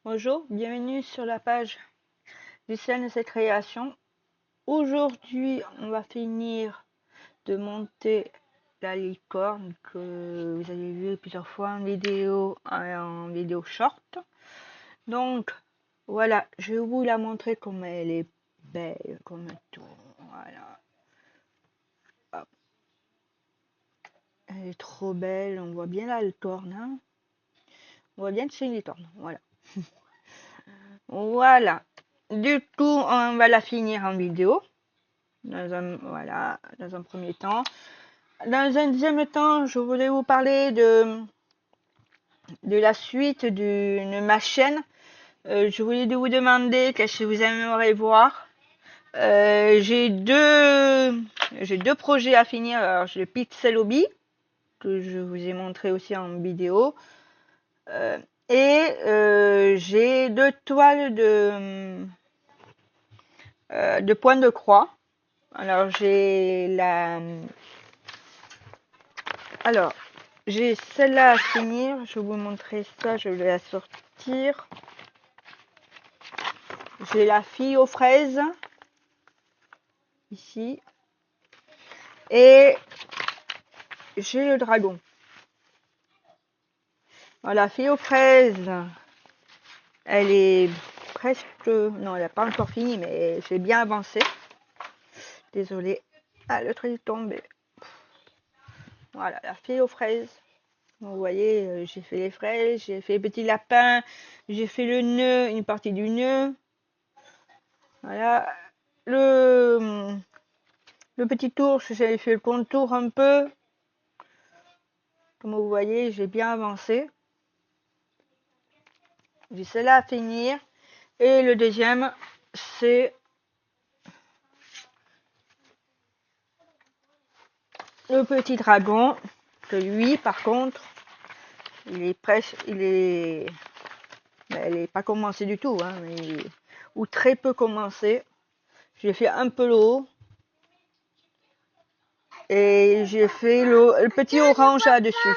Bonjour, bienvenue sur la page Lucienne et ses créations. Aujourd'hui, on va finir de monter la licorne que vous avez vu plusieurs fois en vidéo short. Donc, voilà, je vais vous la montrer comme elle est belle, comme tout. Voilà. Hop. Elle est trop belle, on voit bien la licorne. Hein, on voit bien que c'est une licorne, voilà. Voilà. Du coup, on va la finir en vidéo. Voilà, dans un premier temps. Dans un deuxième temps, je voulais vous parler de la suite de ma chaîne. Je voulais vous demander qu'est-ce que vous aimeriez voir. J'ai deux projets à finir. Alors, j'ai le Pixel Hobby, que je vous ai montré aussi en vidéo. J'ai deux toiles de points de croix. Alors, j'ai celle-là à finir. Je vais vous montrer ça. Je vais la sortir. J'ai la fille aux fraises. Ici. Et j'ai le dragon. Alors, la fille aux fraises. Elle est presque... Non, elle n'a pas encore fini, mais j'ai bien avancé. Désolée. Ah, le truc est tombé. Voilà, la fille aux fraises. Vous voyez, j'ai fait les fraises, j'ai fait les petits lapins, j'ai fait le nœud, une partie du nœud. Voilà. Le petit ours, j'ai fait le contour un peu. Comme vous voyez, j'ai bien avancé. J'ai celle-là à finir. Et le deuxième, c'est le petit dragon. Que lui, par contre, il est presque... Il est... Elle n'est pas commencé du tout. Hein, ou très peu commencé. J'ai fait un peu le haut. Et j'ai fait le petit orange là-dessus.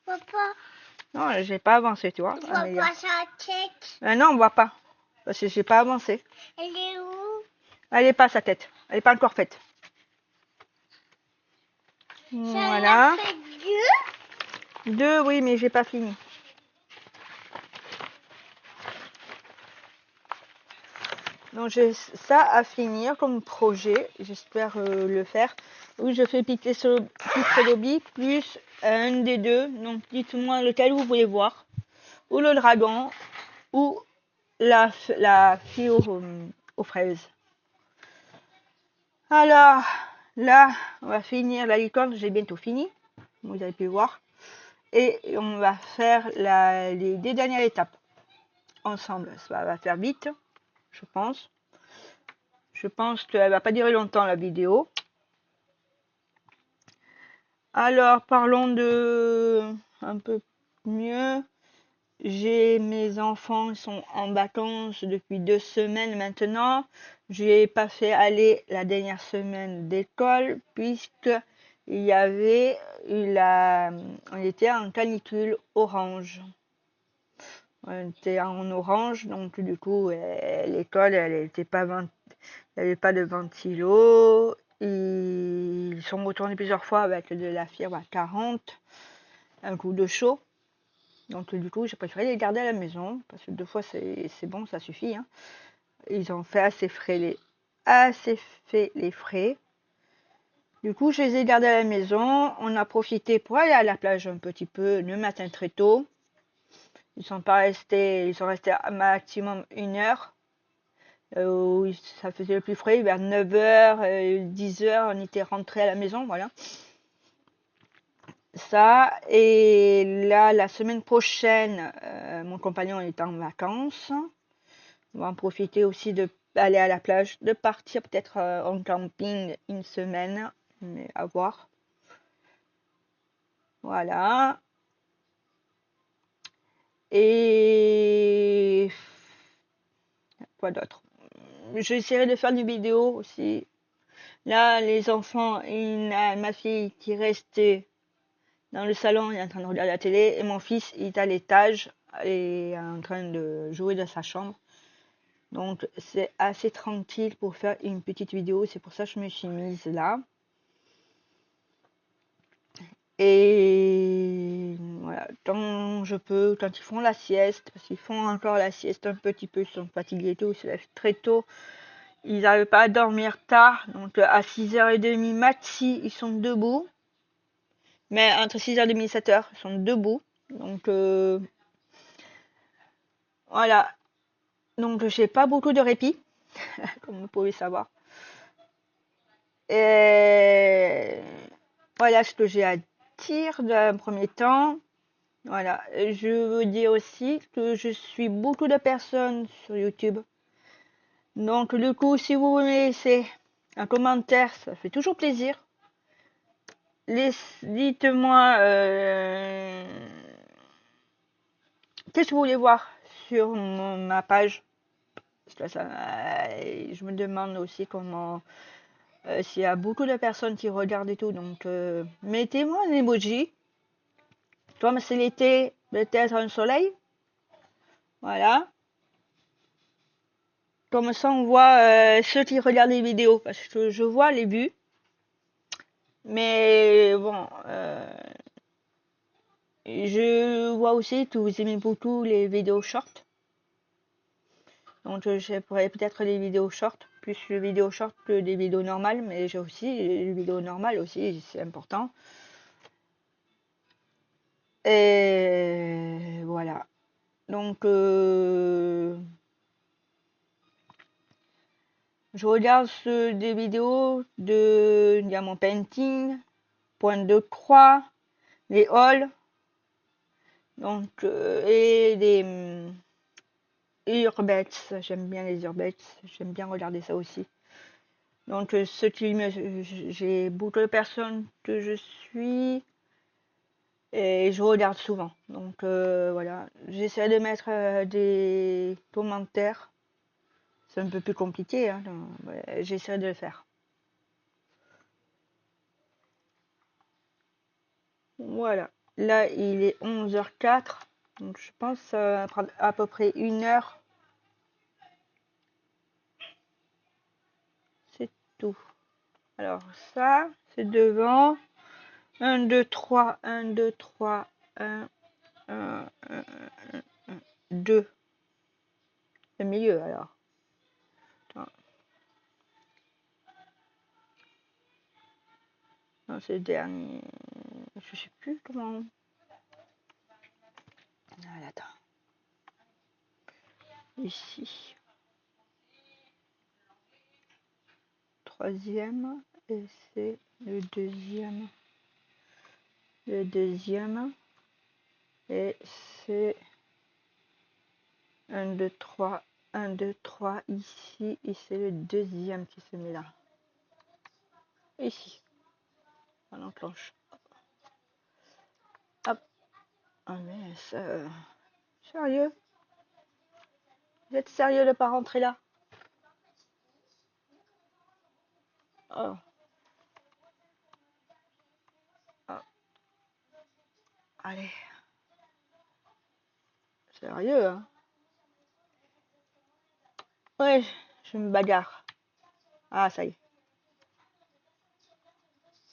Papa, Non, j'ai pas avancé, tu vois. tu vois pas sa tête? Non, on voit pas. Parce que j'ai pas avancé. Elle est où? Elle est pas sa tête. Elle est pas encore faite. Ça Voilà. en a fait deux? Deux, oui, mais j'ai pas fini. Donc j'ai ça à finir comme projet. J'espère le faire. Oui, je fais Pixel Hobby plus un des deux. Donc dites-moi lequel vous voulez voir. Ou le dragon. Ou la fille aux fraises. Alors, là, on va finir la licorne. J'ai bientôt fini. Vous avez pu voir. Et on va faire les deux dernières étapes ensemble. Ça va faire vite, je pense. Je pense qu'elle va pas durer longtemps la vidéo. Alors, parlons de un peu mieux. Mes enfants sont en vacances depuis 2 semaines maintenant. Je n'ai pas fait aller la dernière semaine d'école puisque il y avait on était en canicule orange. On était en orange, donc du coup l'école elle avait pas de ventilo. Ils sont retournés plusieurs fois avec de la fièvre à 40, un coup de chaud. Donc du coup, j'ai préféré les garder à la maison, parce que 2 fois c'est bon, ça suffit. Hein. Ils ont fait assez fait les frais. Du coup, je les ai gardés à la maison. On a profité pour aller à la plage un petit peu le matin très tôt. Ils sont restés à maximum 1 heure. Ça faisait le plus frais, vers 9 h, 10 h, on était rentrés à la maison, voilà. Ça, et là, la semaine prochaine, mon compagnon est en vacances. On va en profiter aussi d'aller à la plage, de partir peut-être en camping une semaine, mais à voir. Voilà. Et quoi d'autre? J'essaierai de faire des vidéos aussi. Là, les enfants, ma fille qui restait dans le salon, il est en train de regarder la télé, et mon fils, il est à l'étage est en train de jouer dans sa chambre. Donc c'est assez tranquille pour faire une petite vidéo. C'est pour ça que je me suis mise là. Et voilà, quand je peux, quand ils font la sieste, parce qu'ils font encore la sieste un petit peu, ils sont fatigués et tout, ils se lèvent très tôt. Ils n'arrivent pas à dormir tard. Donc à 6h30 maxi, ils sont debout. Mais entre 6h30 et 7h, ils sont debout. Donc voilà. Donc j'ai pas beaucoup de répit, comme vous pouvez savoir. Et voilà ce que j'ai à dire d'un premier temps. Voilà. Je veux dire aussi que je suis beaucoup de personnes sur YouTube. Donc du coup, si vous voulez laisser un commentaire, ça fait toujours plaisir. Dites-moi qu'est-ce que vous voulez voir sur ma page. Parce que je me demande aussi comment s'il y a beaucoup de personnes qui regardent et tout. Donc mettez-moi un emoji. Comme c'est l'été, peut-être un soleil. Voilà. Comme ça, on voit ceux qui regardent les vidéos. Parce que je vois les vues. Mais bon, je vois aussi que vous aimez beaucoup les vidéos short. Donc je pourrais peut-être les vidéos short, plus les vidéos short que des vidéos normales. Mais j'ai aussi les vidéos normales aussi, c'est important. Et voilà. Donc je regarde des vidéos de diamant painting, point de croix, les hauls, donc et des urbex. J'aime bien les urbex, j'aime bien regarder ça aussi. Donc j'ai beaucoup de personnes que je suis et je regarde souvent. Donc voilà, j'essaie de mettre des commentaires. C'est un peu plus compliqué, hein, j'essaie de le faire. Voilà. Là, il est 11h04. Donc, je pense que ça va prendre à peu près 1 heure. C'est tout. Alors, ça, c'est devant. 1, 2, 3. 1, 2, 3. 1, 2. Le milieu, alors. Attends. Non, c'est le dernier. Je sais plus comment. Ah, attends. Ici. Troisième. Et c'est le deuxième. Le deuxième. Et c'est 1, 2, 3. 1, 2, 3 ici. Et c'est le deuxième qui se met là. Ici. On enclenche. Hop. Ah mais ça... Sérieux? Vous êtes sérieux de pas rentrer là? Oh. Ah. Allez. Sérieux, hein? Ouais, je me bagarre. Ah, ça y est.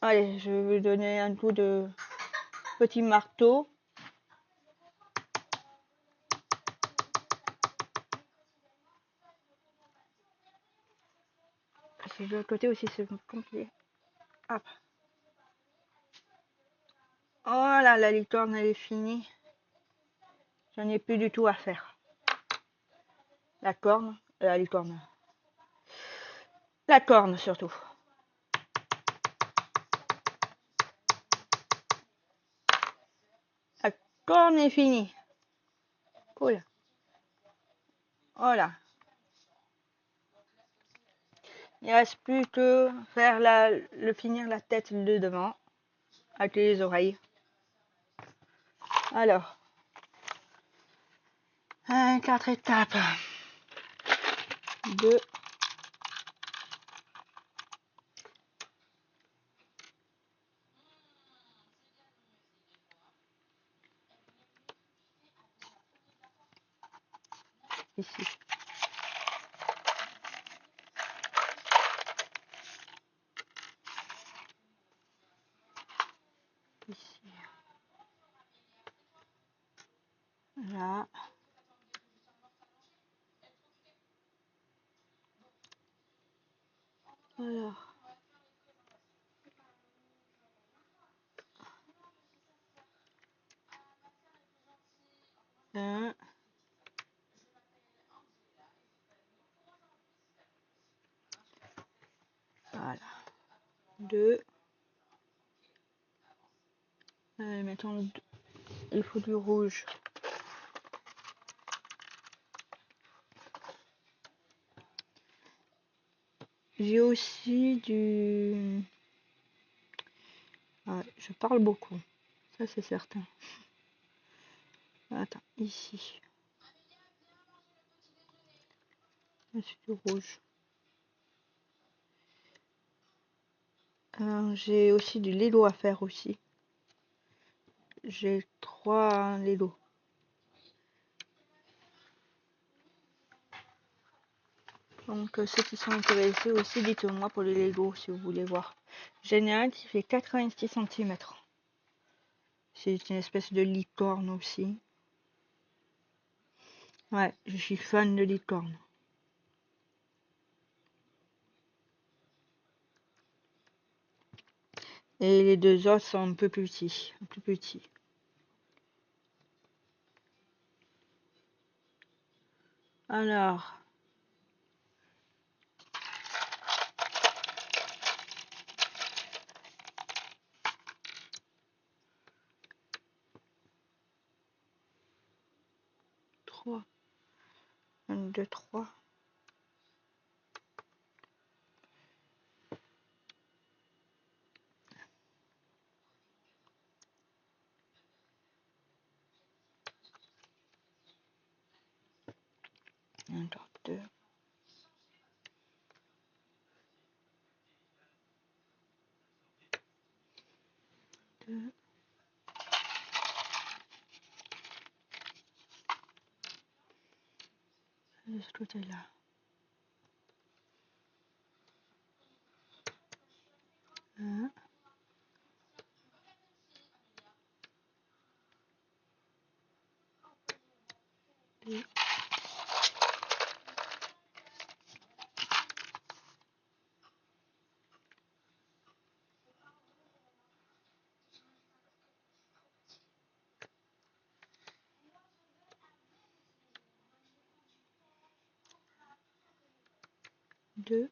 Allez, je vais donner un coup de petit marteau. Parce que de l'autre côté aussi, c'est compliqué. Hop. Oh là, la licorne, elle est finie. J'en ai plus du tout à faire. La corne, la licorne. La corne, surtout. La corne est finie. Cool. Voilà. Il reste plus que faire finir la tête de devant avec les oreilles. Alors, 4 étapes. 2. ici. Ici. Là. Alors. Un. Voilà. Deux. Mettons, il faut du rouge. J'ai aussi du... Ah, je parle beaucoup. Ça, c'est certain. Attends, ici. C'est du rouge. J'ai aussi du lilo à faire aussi. J'ai 3 lilo. Donc ceux qui sont intéressés aussi, dites-moi pour les Lego si vous voulez voir. J'en ai un qui fait 86 cm. C'est une espèce de licorne aussi. Ouais, je suis fan de licorne. Et les deux autres sont un peu plus petits. Plus petits. Alors... Trois. 1, 2, 3. Alors, 2. 2. De ce côté-là. 1. 2. 2.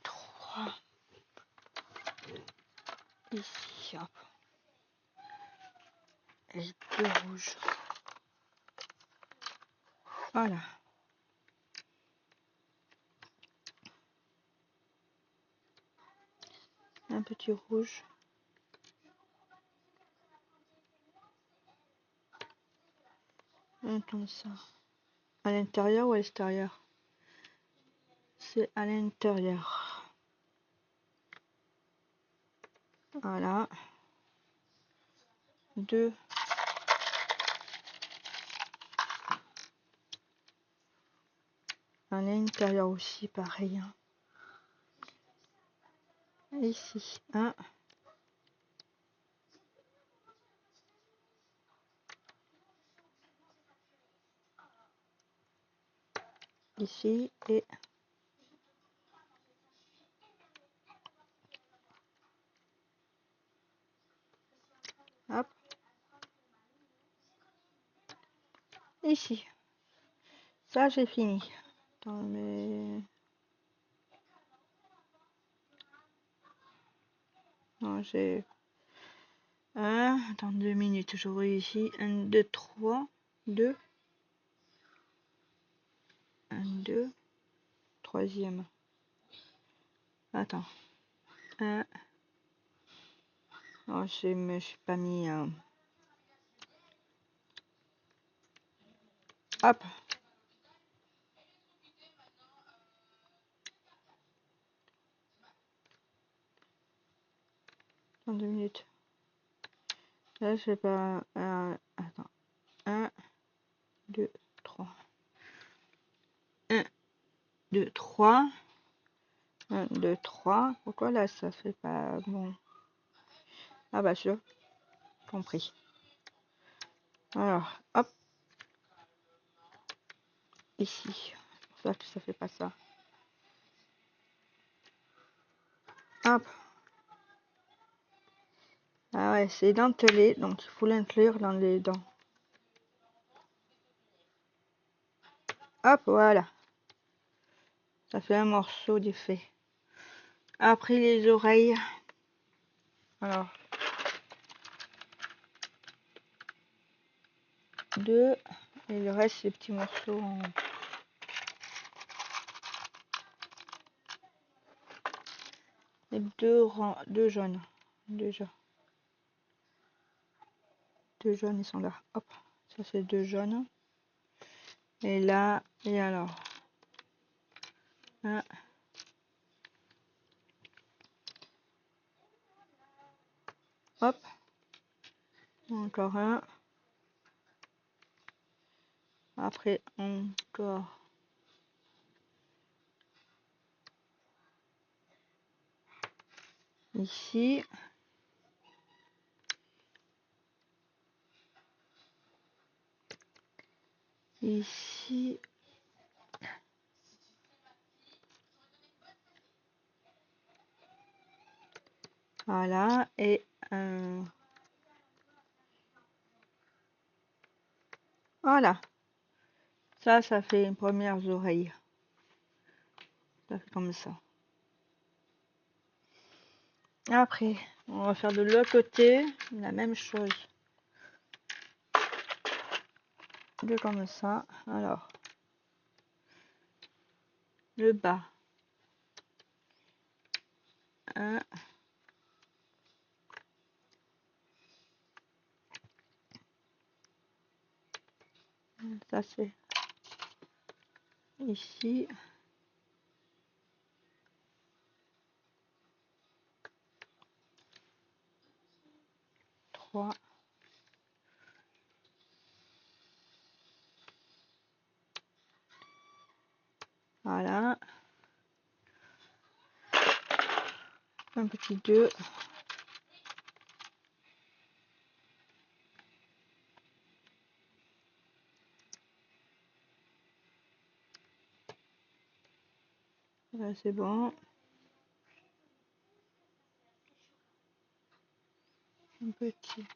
3. Ici, hop. Et 2 rouges. Voilà. Un petit rouge. Comme ça. À l'intérieur ou à l'extérieur? C'est à l'intérieur. Voilà. 2. À l'intérieur aussi, pareil. Ici, 1. Ici et hop. Ici. Ça, j'ai fini. Attends, mais... Non, j'ai... Attends 2 minutes, j'aurai ici 1, 2, 3, 2, 1, 2, troisième. Attends. 1. Oh, je me suis pas mis... Hop. Dans 2 minutes. Là, je sais pas. Attends. 1, 2, 3. 1, 2, 3. 1, 2, 3. Pourquoi là, ça fait pas bon? Ah bah, sûr. Compris. Alors, hop. Ici. C'est pour ça que ça fait pas ça. Hop. Ah ouais, c'est dentelé, donc il faut l'inclure dans les dents. Hop, voilà. Ça fait un morceau d'effet. Après les oreilles. Alors, 2. Et le reste, c'est petits morceaux en... Et 2 jaunes. 2 jaunes. 2 jaunes, ils sont là. Hop. Ça, c'est 2 jaunes. Et là, et alors. 1. Hop. Encore un. Après, encore. Ici. Ici. Voilà. Et voilà. Ça fait une première oreille. Ça fait comme ça. Après, on va faire de l'autre côté la même chose. 2 comme ça. Alors, le bas. 1. Ça c'est ici. 3. Voilà. Un petit 2. Là c'est bon. Un petit.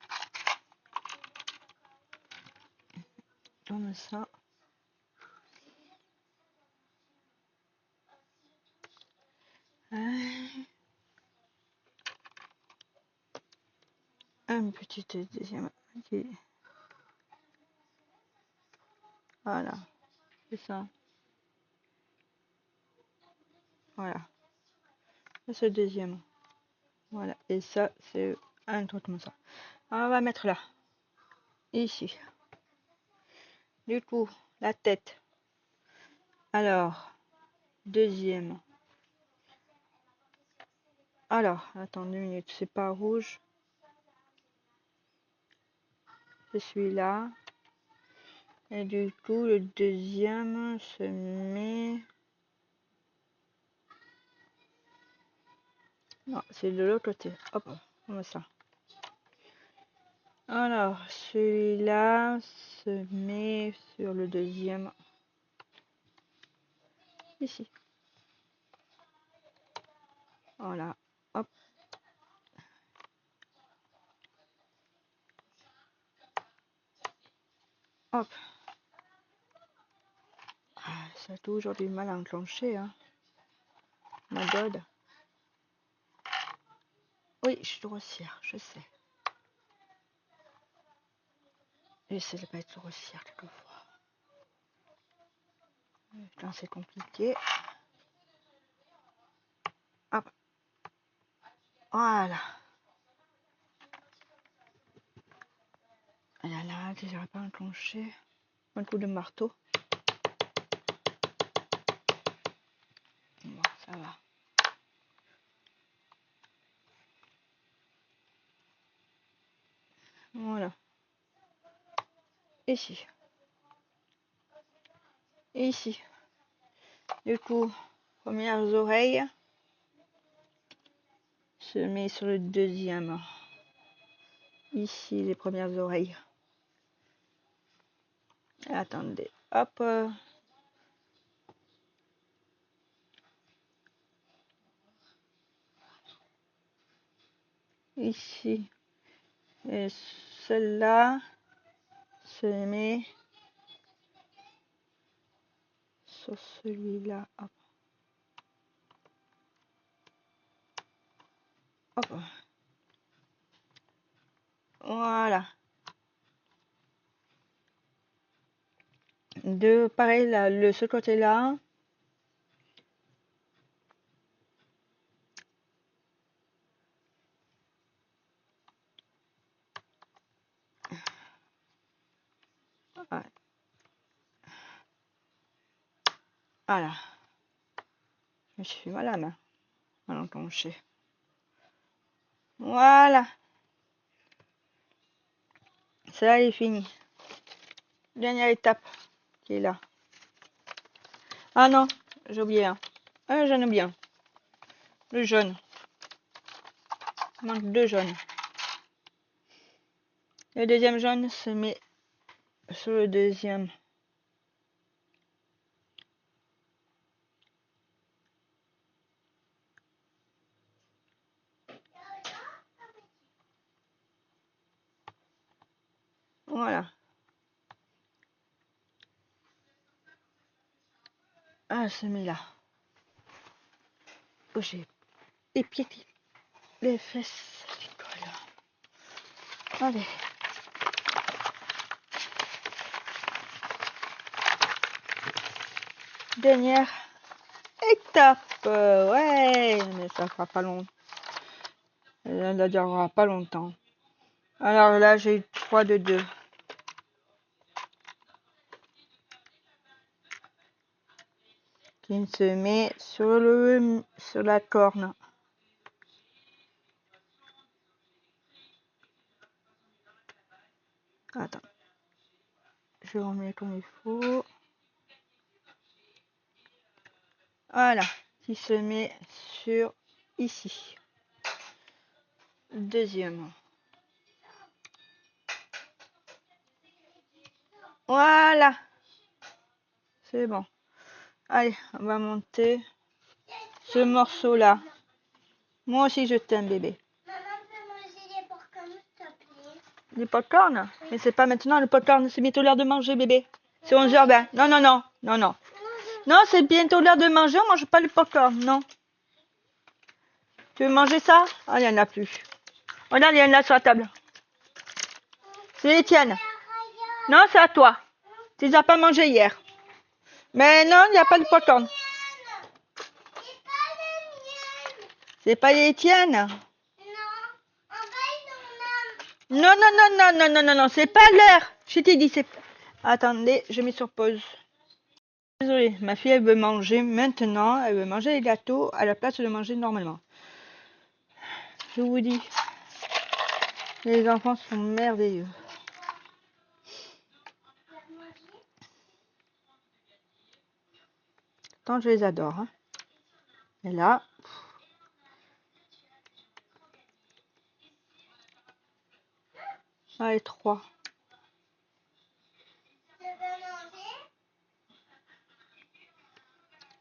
Comme ça. Un petit deuxième. Voilà. C'est ça. Voilà. Ça c'est le deuxième. Voilà. Et ça c'est un truc comme ça. On va mettre là. Ici. Du coup, la tête. Alors, deuxième. Alors, attends 2 minutes. C'est pas rouge. C'est celui-là. Et du coup, le deuxième se met... Non, c'est de l'autre côté. Hop, comme ça. Alors, celui-là se met sur le deuxième. Ici. Voilà. Hop. Hop. Ah, ça a toujours du mal à enclencher, hein. My God. Oui, je suis grossière, je sais. J'essaie de pas être grossière quelquefois. Putain, c'est compliqué. Hop. Voilà. Ah là là, j'arrive pas à enclencher. Un coup de marteau. Bon, ça va. Voilà. Ici. Ici. Du coup, premières oreilles se met sur le deuxième. Ici, les premières oreilles. Attendez, hop. Ici. Et celle-là se met sur celui-là. Hop. Hop. Voilà. Pareil, là, ce côté-là. Ouais. Voilà. Je me suis fait mal à la main. Mal enclenché. Voilà. Ça est fini. Dernière étape qui est là. Ah non, j'ai oublié un. Un jaune bien. Le jaune. Il manque 2 jaunes. Le deuxième jaune se met sur le deuxième. Voilà. Ah, se met là. Oh, j'ai les pieds, les fesses qui collent. Allez. Dernière étape. Ouais, mais ça fera pas long. Ça ne durera pas longtemps. Alors là, j'ai eu 3 de 2. Qui se met sur la corne. Attends. Je remets comme il faut. Voilà. Qui se met sur ici. Deuxième. Voilà. C'est bon. Allez, on va monter ce morceau-là. Moi aussi, je t'aime, bébé. Maman, fais-moi aussi des popcorn, s'il te plaît. Des popcorn? Mais c'est pas maintenant, le popcorn. C'est bientôt l'heure de manger, bébé. C'est 11h20. Non, non, non. Non, non. Non, c'est bientôt l'heure de manger. On mange pas le popcorn. Non. Tu veux manger ça? Ah, il n'y en a plus. Regarde, il y en a sur la table. C'est les tiennes. Non, c'est à toi. Tu les as pas mangé hier. Mais non, il n'y a pas de popcorn. C'est pas les tiennes. Non, non, non, non, non, non, non, non, c'est pas l'heure. Je t'ai dit, c'est... Attendez, je mets sur pause. Désolée, ma fille, elle veut manger maintenant. Elle veut manger les gâteaux à la place de manger normalement. Je vous dis, les enfants sont merveilleux. Tant je les adore. Hein. Et là... Allez, 3.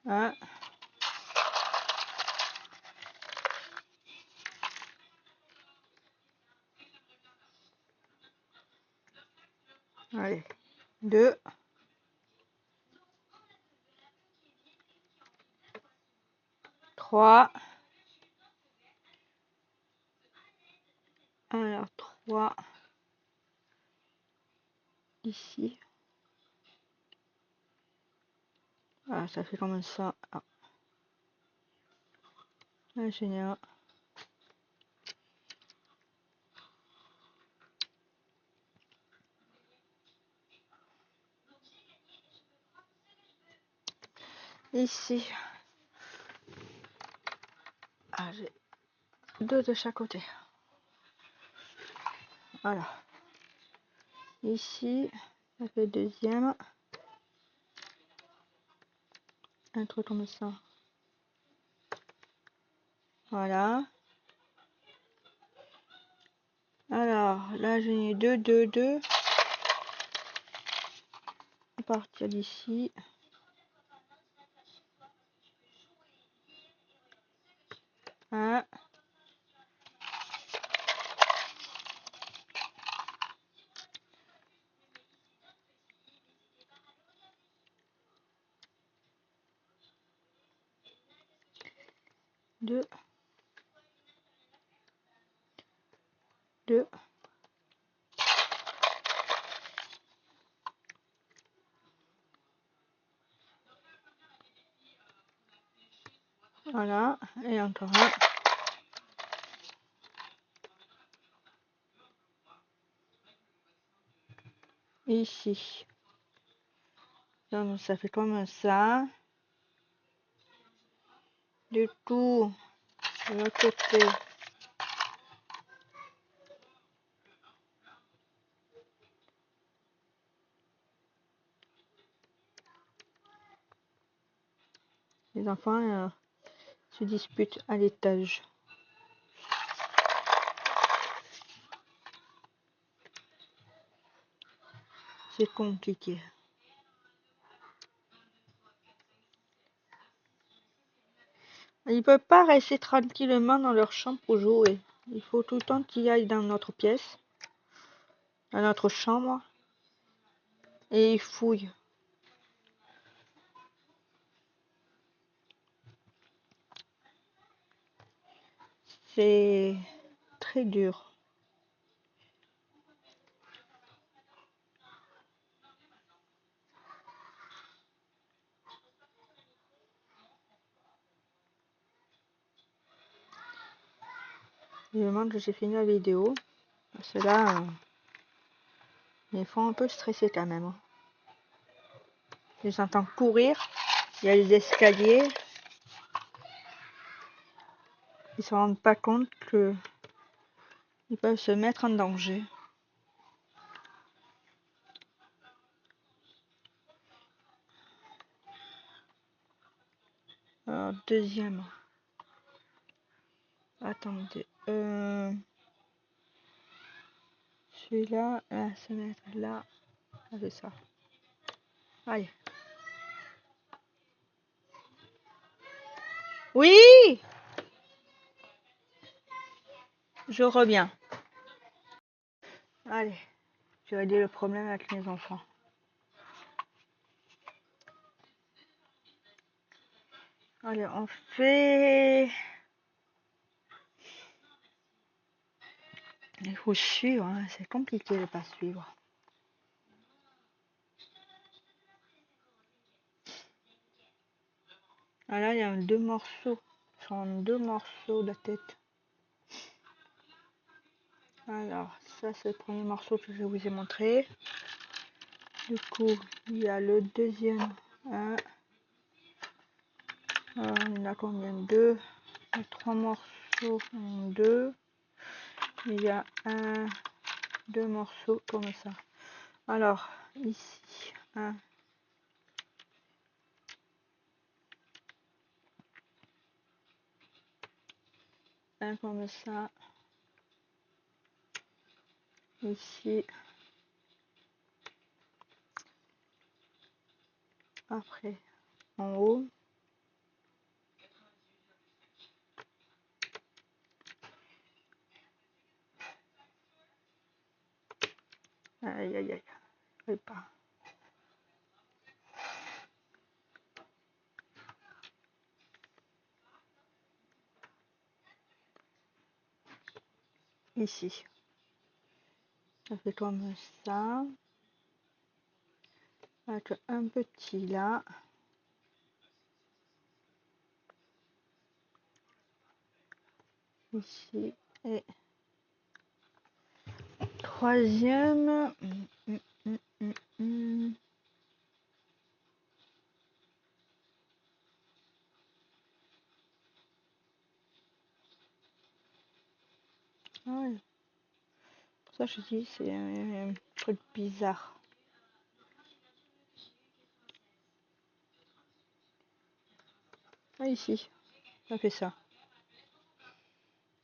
Hein. Allez, 2. 3. Alors, 3. Ici. Ah, ça fait comme ça. Ah. Ah, génial. Ici, j'ai 2 de chaque côté. Voilà. Ici, ça fait le deuxième. Un truc comme ça. Voilà. Alors, là, j'ai 2, 2, 2. À partir d'ici. Un. Deux. Deux. Voilà. Et encore un. Ici. Donc, ça fait comme ça. Du coup, de l'autre côté. Les enfants se disputent à l'étage. C'est compliqué. Ils ne peuvent pas rester tranquillement dans leur chambre pour jouer. Il faut tout le temps qu'ils aillent dans notre pièce, dans notre chambre, et ils fouillent. C'est très dur. Je me demande que j'ai fini la vidéo. Parce que là, ils font un peu stresser quand même. Je les entends courir. Il y a les escaliers. Ils se rendent pas compte que ils peuvent se mettre en danger. Alors, deuxième. Attendez. Celui-là, se mettre là. C'est ça. Allez. Oui! Je reviens. Allez. Je vais régler le problème avec mes enfants. Allez, on fait... Il faut suivre, hein. C'est compliqué de pas suivre. Ah là, il y a 2 morceaux. Ce sont 2 morceaux de tête. Alors, ça c'est le premier morceau que je vous ai montré. Du coup, il y a le deuxième. Alors, il y en a combien? 2. 3 morceaux en 2. Il y a 2 morceaux comme ça. Alors, ici, un comme ça. Ici. Après, en haut. Aïe, aïe, aïe. Je sais pas. Ici. Ça fait comme ça. Avec un petit là. Ici. Et troisième. Ça, je dis, c'est un truc bizarre. Ah, ici, ça fait ça.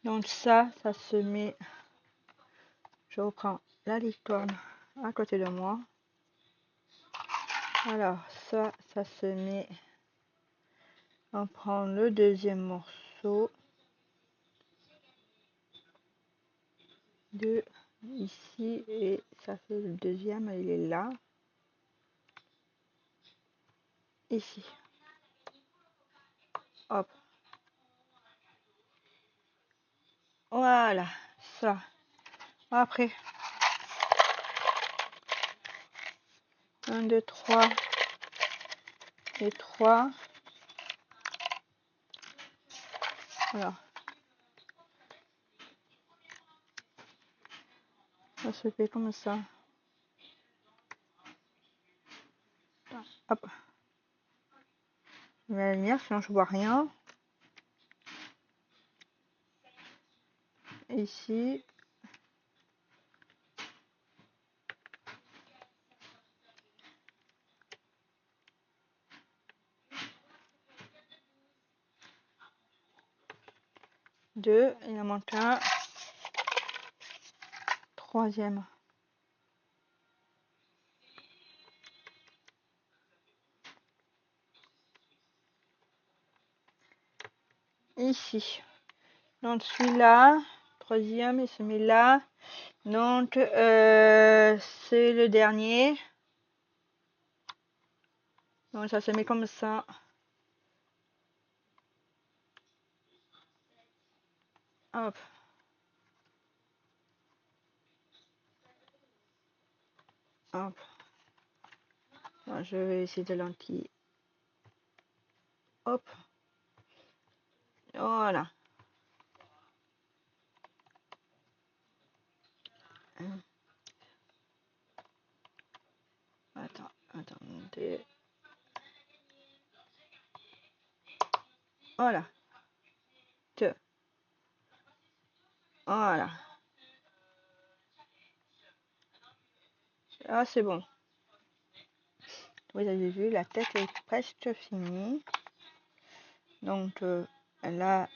Donc ça se met... Je reprends la licorne à côté de moi. Alors, ça se met... On prend le deuxième morceau. De ici, et ça fait le deuxième, il est là. Ici. Hop. Voilà, ça. Après, 1, 2, 3 et 3. Alors, ça se fait comme ça. Hop. La lumière, sinon je vois rien. Ici. Deux, il en manque un. Troisième. Ici. Donc celui-là, troisième, il se met là. Donc c'est le dernier. Donc ça se met comme ça. Hop. Hop. Bon, je vais essayer de lentilles. Hop. Voilà. Attendez. Voilà. Voilà. Ah, c'est bon. Vous avez vu, la tête est presque finie. Donc là,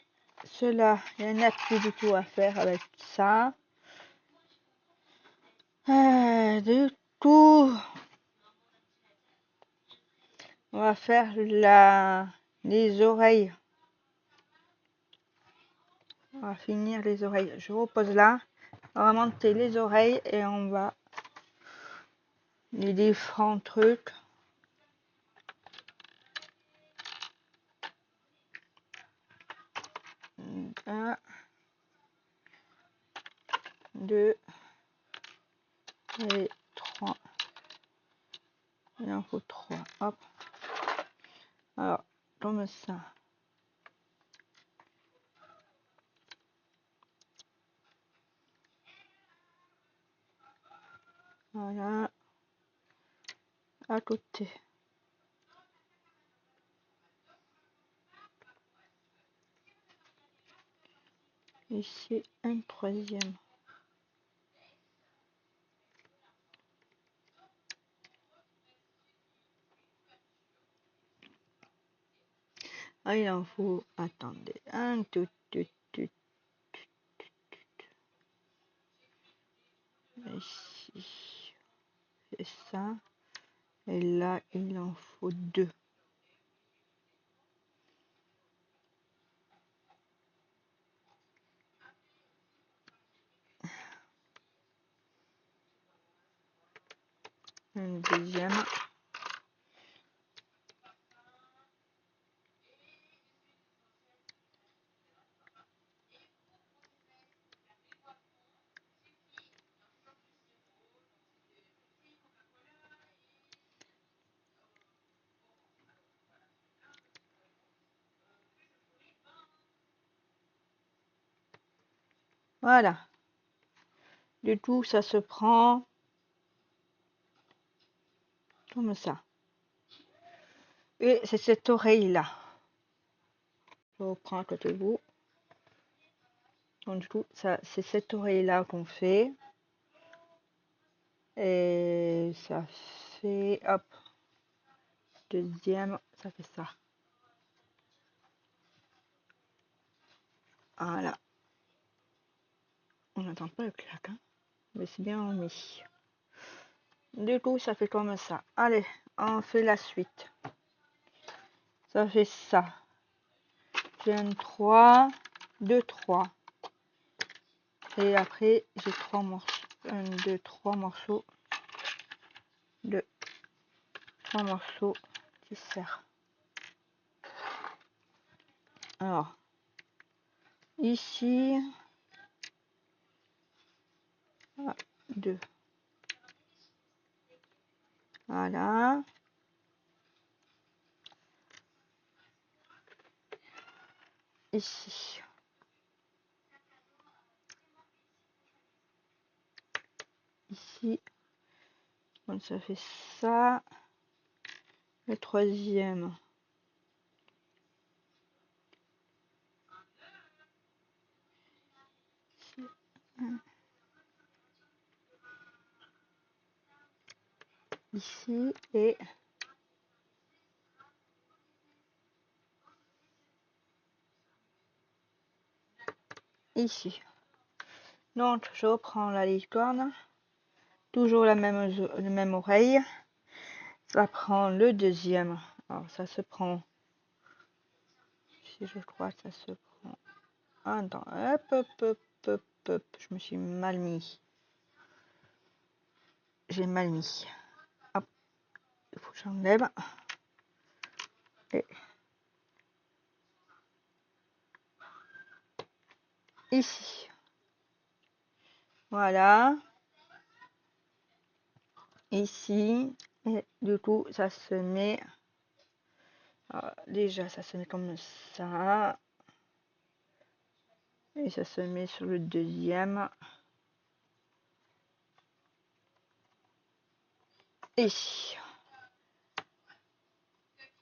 cela, il n'y en a plus du tout à faire avec ça. Du coup, on va faire les oreilles. On va finir les oreilles. Je repose là. On va monter les oreilles et on va les différents trucs. 1, 2 et 3. Il en faut 3. Hop. Alors, comme ça. Voilà. À côté. Ici, un troisième. Ah, il en faut, attendez, un tout. Ici, c'est ça. Et là, il en faut 2. Un deuxième. Voilà. Du coup, ça se prend comme ça. Et c'est cette oreille-là. Je reprends à côté de vous. Donc, du coup, ça, c'est cette oreille-là qu'on fait. Et ça fait, hop, deuxième, ça fait ça. Voilà. On n'entend pas le clac, hein, mais c'est bien mis. Du coup, ça fait comme ça. Allez, on fait la suite. Ça fait ça. J'ai un 3, 2, 3. Et après, j'ai 3 morceaux. 1, 2, 3 morceaux. 2, 3 morceaux qui serrent. Alors, ici, 2. Voilà. Ici. Ici. Donc ça fait ça. Le troisième. Ici et ici. Donc je reprends la licorne. Toujours la même oreille. Ça prend le deuxième. Alors ça se prend. Si je crois que ça se prend. Attends, hop, hop, hop, hop, hop. Je me suis mal mis. J'ai mal mis. Hop. Il faut que j'enlève. Et ici. Voilà. Ici. Et du coup, ça se met. Alors, déjà, ça se met comme ça. Et ça se met sur le deuxième. Ici.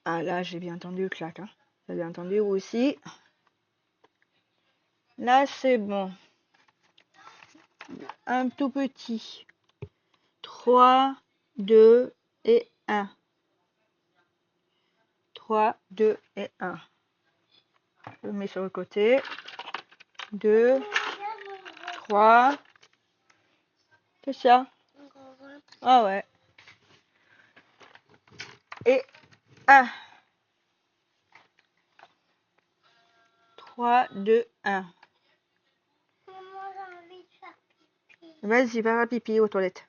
Ah là, j'ai bien entendu le clac. Hein. Vous avez entendu vous aussi. Là, c'est bon. Un tout petit. 3, 2 et 1. 3, 2 et 1. Je le mets sur le côté. 2, 3. Qu'est-ce qu'il y a? Ah ouais. Et 1. 3, 2, 1. Vas-y, va à pipi aux toilettes.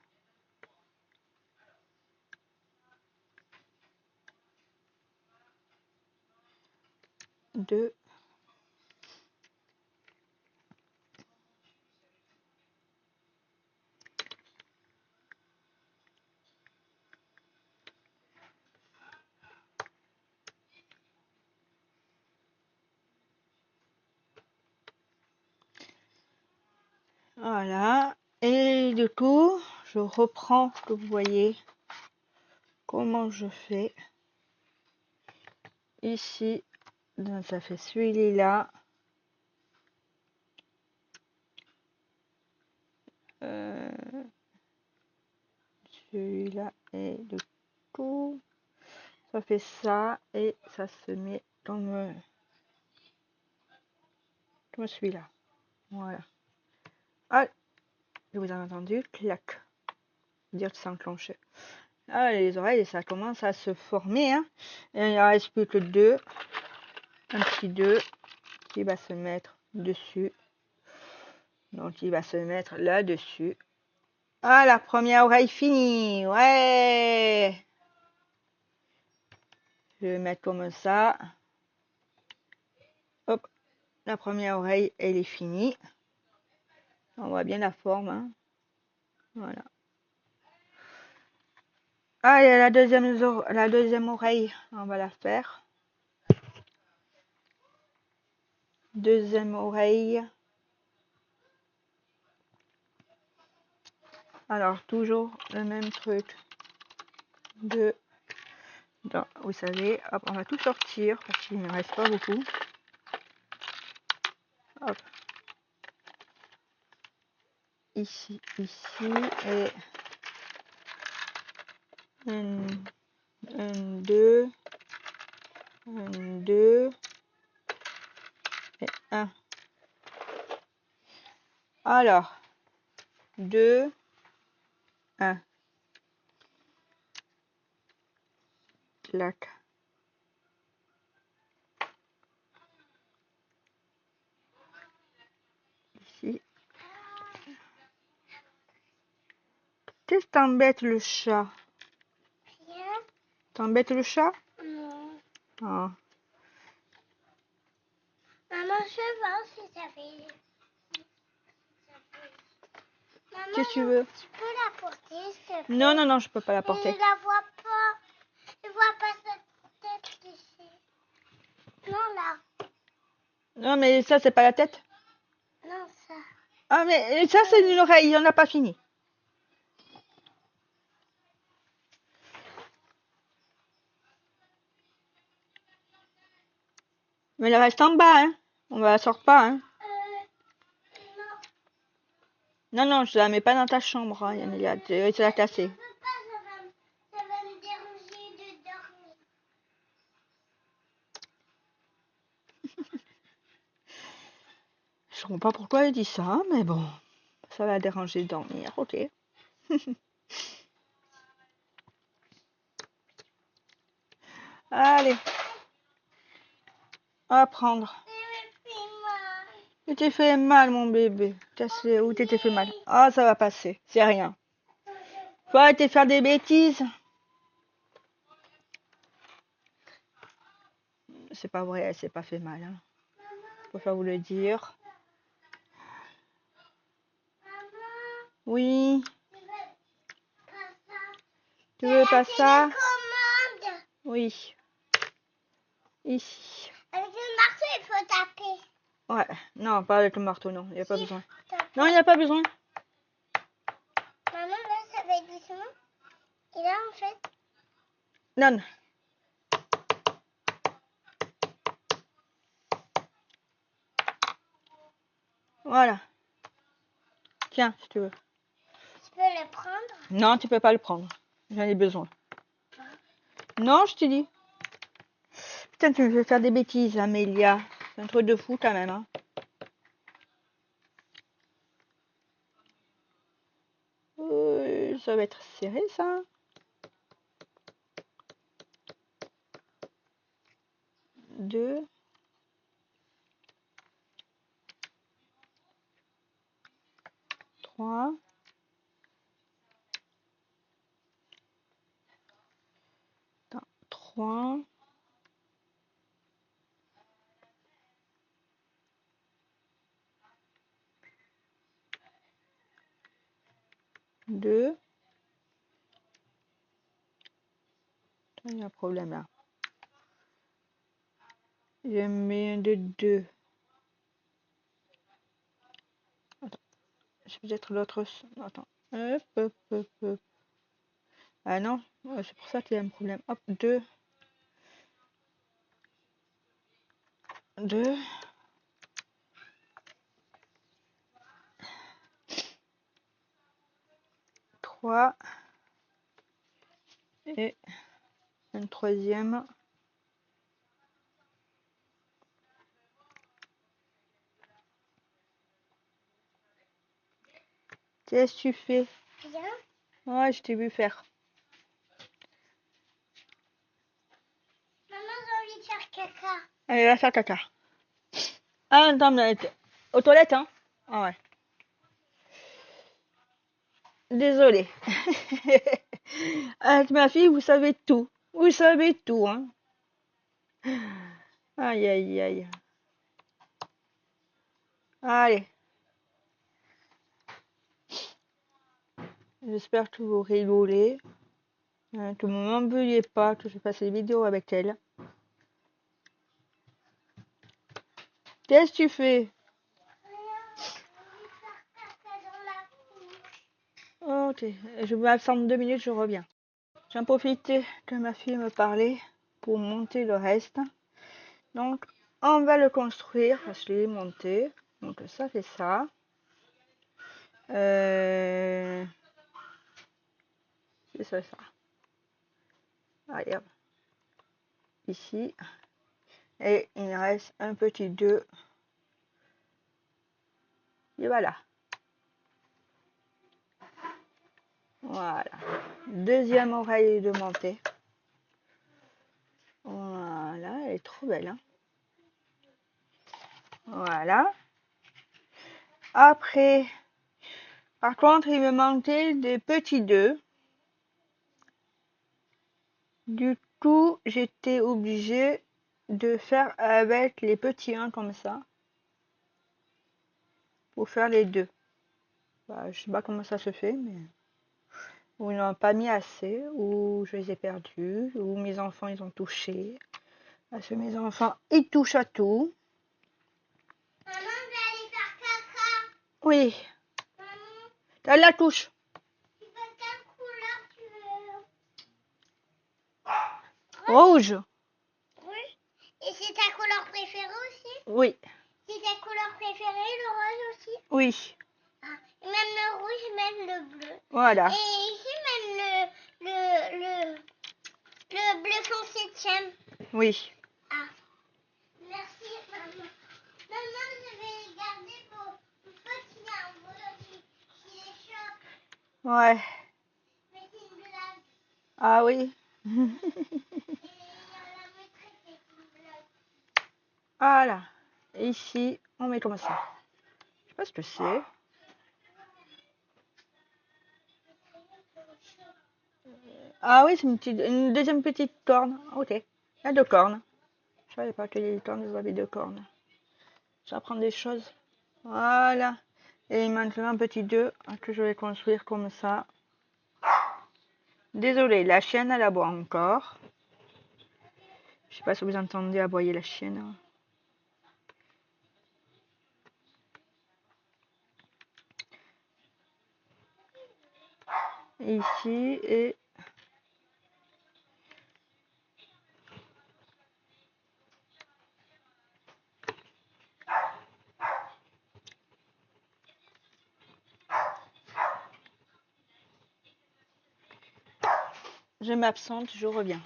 2. Voilà. Et du coup, je reprends que vous voyez comment je fais. Ici, donc ça fait celui-là. Celui-là et du coup, ça fait ça et ça se met comme celui-là. Voilà. Ah, vous avez entendu, clac. Dire que c'est enclenché. Ah, les oreilles, ça commence à se former. Hein. Et il ne reste plus que 2. Un petit 2 qui va se mettre dessus. Donc, il va se mettre là-dessus. Ah, la première oreille finie. Ouais. Je vais mettre comme ça. Hop. La première oreille, elle est finie. On voit bien la forme. Hein. Voilà. Ah, il y a la deuxième oreille. On va la faire. Deuxième oreille. Alors, toujours le même truc. Vous savez, hop, on va tout sortir parce qu'il ne reste pas beaucoup. Hop. Ici, ici, et Un, deux, et un. Alors, 2, 1. Clac. Ici. Qu'est-ce que t'embête le chat? Rien. T'embête le chat? Non. Oh. Maman, je veux voir si ça fait. Maman, Qu'est-ce que tu veux? tu peux la porter, s'il te plaît? Non, non, non, je peux pas la Mais porter. je la vois pas. Je vois pas sa tête ici. Non, là. Non, mais ça, c'est pas la tête. Non, ça. Ah, mais ça, c'est une oreille. On n'a pas fini. Mais elle reste en bas, hein. On la sort pas, hein. Non. Non, non, je la mets pas dans ta chambre, hein, Yamelia. Tu vas la casser. Je peux pas, ça va me déranger de dormir. Je comprends pas pourquoi elle dit ça, mais bon. Ça va déranger de dormir, ok. Allez. À prendre. Tu t'es fait mal, mon bébé. Cassé. Où t'es fait mal? Ah, ça va passer. C'est rien. Faut arrêter de faire des bêtises. C'est pas vrai, elle s'est pas fait mal. Hein. Je préfère vous le dire. Oui. Tu veux pas ça? Oui. Ici. Avec le marteau, il faut taper. Ouais. Non, pas avec le marteau, non. Il n'y a pas besoin. Non, il n'y a pas besoin. Maman, là, ça va être doucement. Et là, en fait. Non. Voilà. Tiens, si tu veux. Tu peux le prendre? Non, tu peux pas le prendre. J'en ai besoin. Non, je te dis. Putain, tu me fais faire des bêtises, Amélia. C'est un truc de fou quand même. Hein. Ça va être serré, ça. Deux. Trois. Attends, 3. Deux. Il y a un problème là. J'ai mis un de 2. Attends. C'est peut-être l'autre. Attends. Hop, hop, hop, hop. Ah non, c'est pour ça qu'il y a un problème. Hop, 2. 2. 3. Et un troisième. Qu'est-ce que tu fais? Bien. Ouais, je t'ai vu faire. Maman, j'ai envie de faire caca. Allez, va faire caca. Ah, attends, mais aux toilettes, hein? Ah ouais. Désolée. Avec ma fille, vous savez tout. Vous savez tout, hein? Aïe, aïe, aïe. Allez. J'espère que vous rigolez. Que vous m'en veuillez pas que je fasse des vidéos avec elle. Qu'est-ce que tu fais? Ok, je m'absente 2 minutes, je reviens. J'en profitais que ma fille me parlait pour monter le reste. Donc, on va le construire. Je l'ai monté. Donc, ça fait ça. C'est ça, ça. Allez, hop. Ici. Et il reste un petit 2. Et voilà. Voilà. Deuxième oreille de montée. Voilà, elle est trop belle. Hein. Voilà. Après, par contre, il me manquait des petits 2. Du coup, j'étais obligée de faire avec les petits 1 comme ça. Pour faire les 2. Bah, je sais pas comment ça se fait, mais... Ou ils n'ont pas mis assez, ou je les ai perdus, ou mes enfants, ils ont touché. Parce que mes enfants, ils touchent à tout. Maman, je vais aller faire caca. Oui. Maman, T'as la touche. tu veux quelle couleur tu veux? Rouge. Rouge. Et c'est ta couleur préférée aussi? Oui. C'est ta couleur préférée, le rose aussi? Oui. Ah, et même le rouge, même le bleu. Voilà. Et ici, même le bleu foncé tien. Oui. Ah, merci maman. Maman, je vais les garder pour une fois qu'il y a un boulot qui les chope. Ouais. Mais c'est une blague. Ah oui. Et la maîtresse, c'est une blague. Voilà. Et ici, on met comme ça. Je sais pas ce que c'est. Ah oui, c'est une deuxième petite corne. Ok. Il y a 2 cornes. Je savais pas que les cornes, ils avaient 2 cornes. J'apprends des choses. Voilà. Et maintenant, un petit 2 que je vais construire comme ça. Désolée, la chienne, elle aboie encore. Je sais pas si vous entendez aboyer la chienne. Ici et... Je m'absente, je reviens.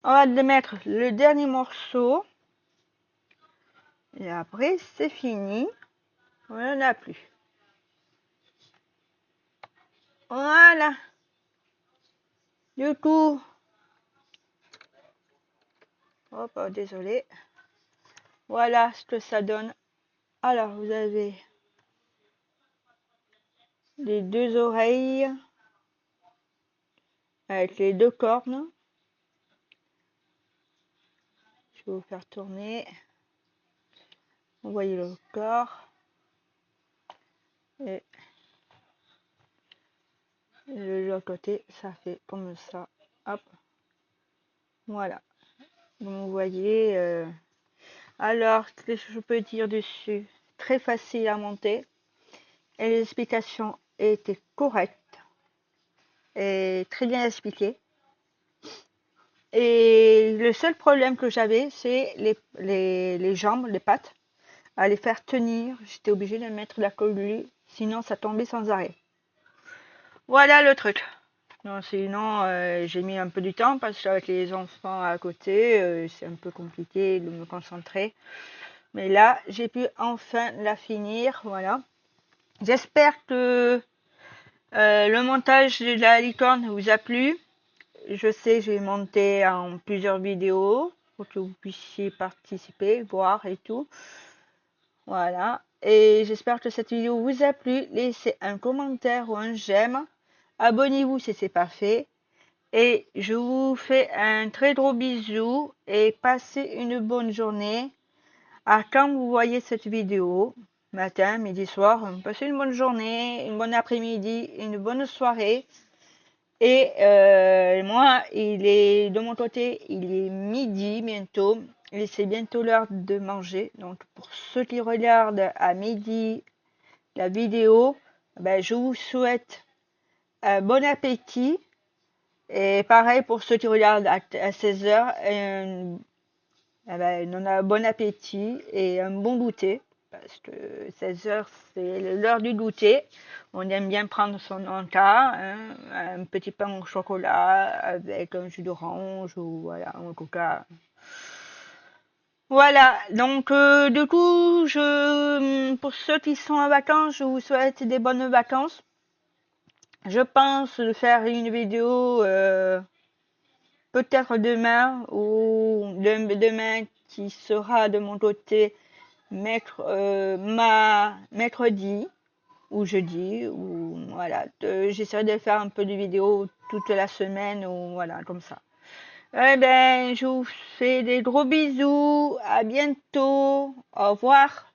On va mettre le dernier morceau. Et après, c'est fini. On n'en a plus. Voilà. Du coup... Hop, oh, désolé. Voilà ce que ça donne. Alors, vous avez les 2 oreilles avec les 2 cornes. Je vais vous faire tourner. Vous voyez le corps. Et de l'autre côté, ça fait comme ça. Hop. Voilà. Donc, vous voyez. Alors, qu'est-ce que je peux dire dessus? Très facile à monter. Et les explications étaient correctes. Et très bien expliquées. Et le seul problème que j'avais, c'est les jambes, les pattes. À les faire tenir. J'étais obligée de mettre la colle, sinon ça tombait sans arrêt. Voilà le truc. Non, sinon, j'ai mis un peu du temps parce qu'avec les enfants à côté, c'est un peu compliqué de me concentrer. Mais là, j'ai pu enfin la finir. Voilà. J'espère que le montage de la licorne vous a plu. Je sais, j'ai monté en plusieurs vidéos pour que vous puissiez participer, voir et tout. Voilà. Et j'espère que cette vidéo vous a plu. Laissez un commentaire ou un j'aime. Abonnez-vous si ce n'est pas fait. Et je vous fais un très gros bisou et passez une bonne journée. À quand vous voyez cette vidéo, matin, midi, soir, passez une bonne journée, une bonne après-midi, une bonne soirée. Et moi, de mon côté, il est midi bientôt. Et c'est bientôt l'heure de manger. Donc pour ceux qui regardent à midi la vidéo, ben, je vous souhaite un bon appétit. Et pareil pour ceux qui regardent à 16 heures, eh ben, on a un bon appétit et un bon goûter. parce que 16h, c'est l'heure du goûter. On aime bien prendre son encas, hein, un petit pain au chocolat avec un jus d'orange ou voilà, un coca. Voilà, donc du coup, pour ceux qui sont en vacances, je vous souhaite des bonnes vacances. Je pense de faire une vidéo peut-être demain ou demain qui sera de mon côté mercredi ou jeudi ou voilà. J'essaierai de faire un peu de vidéos toute la semaine ou voilà comme ça. Eh ben, je vous fais des gros bisous. À bientôt. Au revoir.